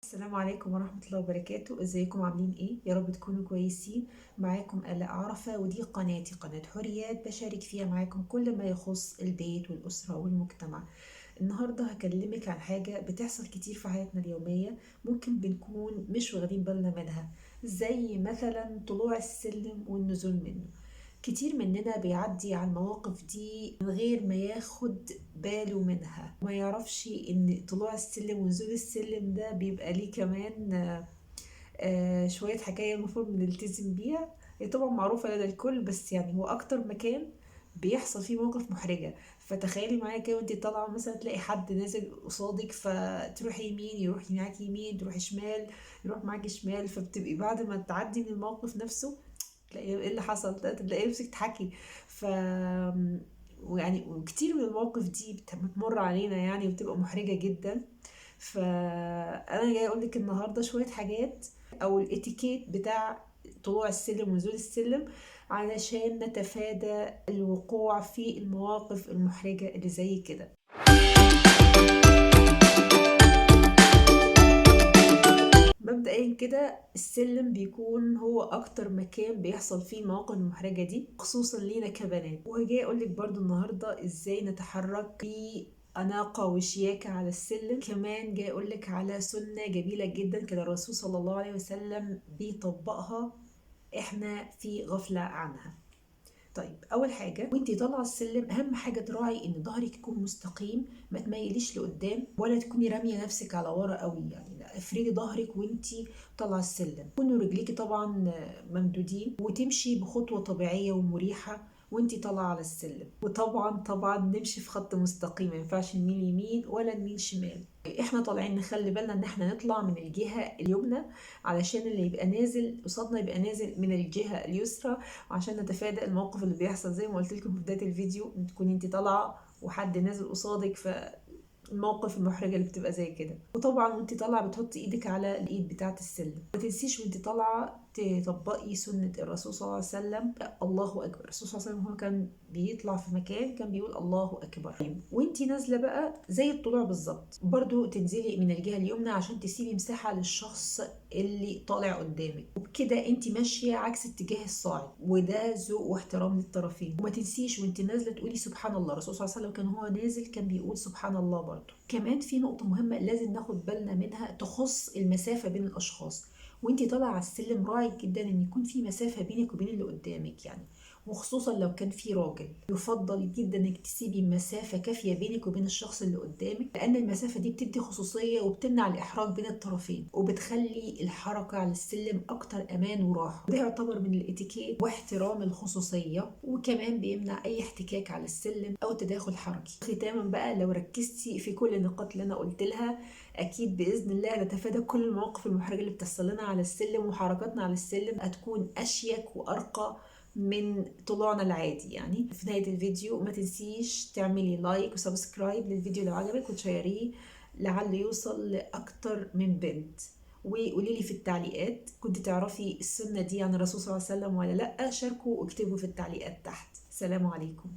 السلام عليكم ورحمة الله وبركاته. ازيكم عاملين ايه؟ يا رب تكونوا كويسين. معاكم آلاء عرفة، ودي قناتي قناة حريات بشارك فيها معاكم كل ما يخص البيت والأسرة والمجتمع. النهاردة هكلمك عن حاجة بتحصل كتير في حياتنا اليومية، ممكن بنكون مش واخدين بالنا منها، زي مثلا طلوع السلم والنزول منه. كتير مننا بيعدي على المواقف دي من غير ما ياخد باله منها، ما يعرفش ان طلوع السلم ونزول السلم ده بيبقى ليه كمان شوية حكاية المفروض نلتزم بيها. هي طبعا معروفة لدى الكل، بس يعني هو أكتر مكان بيحصل فيه مواقف محرجة. فتخيلي معايا كده وانتي طالعة مثلا تلاقي حد نازل قصادك، فتروحي يمين يروح معاكي يمين، تروحي شمال يروح معاكي شمال، فبتبقي بعد ما تعدي من الموقف نفسه تلاقي ايه اللي حصل ده، تلاقي نفسك تحكي. ف ويعني وكتير من المواقف دي بتمر علينا يعني، وبتبقى محرجة جدا. فانا جاي اقول لك النهارده شويه حاجات او الاتيكيت بتاع طلوع السلم ونزول السلم، علشان نتفادى الوقوع في المواقف المحرجه اللي زي كده. مبدئيا كده السلم بيكون هو اكتر مكان بيحصل فيه المواقف المحرجه دي، خصوصا لينا كبنات. وجاي اقول لك برضو النهارده ازاي نتحرك أناقة وشياكة على السلم. كمان جاي أقولك على سنة جميلة جدا كده الرسول صلى الله عليه وسلم بيطبقها، احنا في غفلة عنها. طيب أول حاجة وانتي طالعة السلم، أهم حاجة تراعي إن ظهرك يكون مستقيم، ما تميليش لقدام ولا تكوني رامية نفسك على ورا قوي، يعني لا، افردي ظهرك وانتي طالعة السلم. كونوا رجليكي طبعا ممدودين، وتمشي بخطوة طبيعية ومريحة وانتي طالعة على السلم. وطبعا نمشي في خط مستقيم، ما ينفعش نميل يمين ولا نميل شمال. احنا طالعين نخلي بالنا ان احنا نطلع من الجهة اليمنى، علشان اللي يبقى نازل قصادنا يبقى نازل من الجهة اليسرى، عشان نتفادى الموقف اللي بيحصل زي ما قلت لكم في بداية الفيديو، ان تكوني انت طالعة وحد نازل قصادك، الموقف المحرجة اللي بتبقى زي كده. وطبعا وانت طالعة بتحطي ايدك على الايد بتاعة السلم. ما تنسيش وانت طالعة تطبقي سنة الرسول صلى الله عليه وسلم، الله اكبر. الرسول صلى الله عليه وسلم هو كان بيطلع في مكان كان بيقول الله اكبر. طيب وانت نازلة بقى زي الطلوع بالظبط، برضو تنزلي من الجهة اليمنى عشان تسيبي مساحة للشخص اللي طالع قدامك، وبكده انت ماشية عكس اتجاه الصاعد، وده ذوق واحترام للطرفين. وما تنسيش وانت نازلة تقولي سبحان الله. الرسول صلى الله عليه وسلم كان هو نازل كان بيقول سبحان الله برضو. كمان في نقطة مهمة لازم ناخد بالنا منها تخص المسافة بين الأشخاص. وانتي طالعة على السلم راعي جدا ان يكون في مسافة بينك وبين اللي قدامك يعني، وخصوصا لو كان في راجل يفضل جدا انك تسيبي مسافة كافية بينك وبين الشخص اللي قدامك، لان المسافة دي بتدي خصوصية وبتمنع الاحراج بين الطرفين، وبتخلي الحركة على السلم اكتر امان وراحة. ده يعتبر من الاتيكيت واحترام الخصوصية، وكمان بيمنع اي احتكاك على السلم او تداخل حركي. ختاما بقى، لو ركزتي في كل النقاط اللي انا قلت لها، اكيد باذن الله نتفادى كل المواقف المحرجة اللي بتحصل لنا على السلم، وحركاتنا على السلم هتكون اشيك وارقى من طلوعنا العادي. يعني في نهاية الفيديو ما تنسيش تعملي لايك وسبسكرايب للفيديو لو عجبك، وتشيريه لعله يوصل لأكتر من بنت. وقولي لي في التعليقات كنت تعرفي السنة دي عن الرسول صلى الله عليه وسلم ولا لأ. شاركوا واكتبوا في التعليقات تحت. سلام عليكم.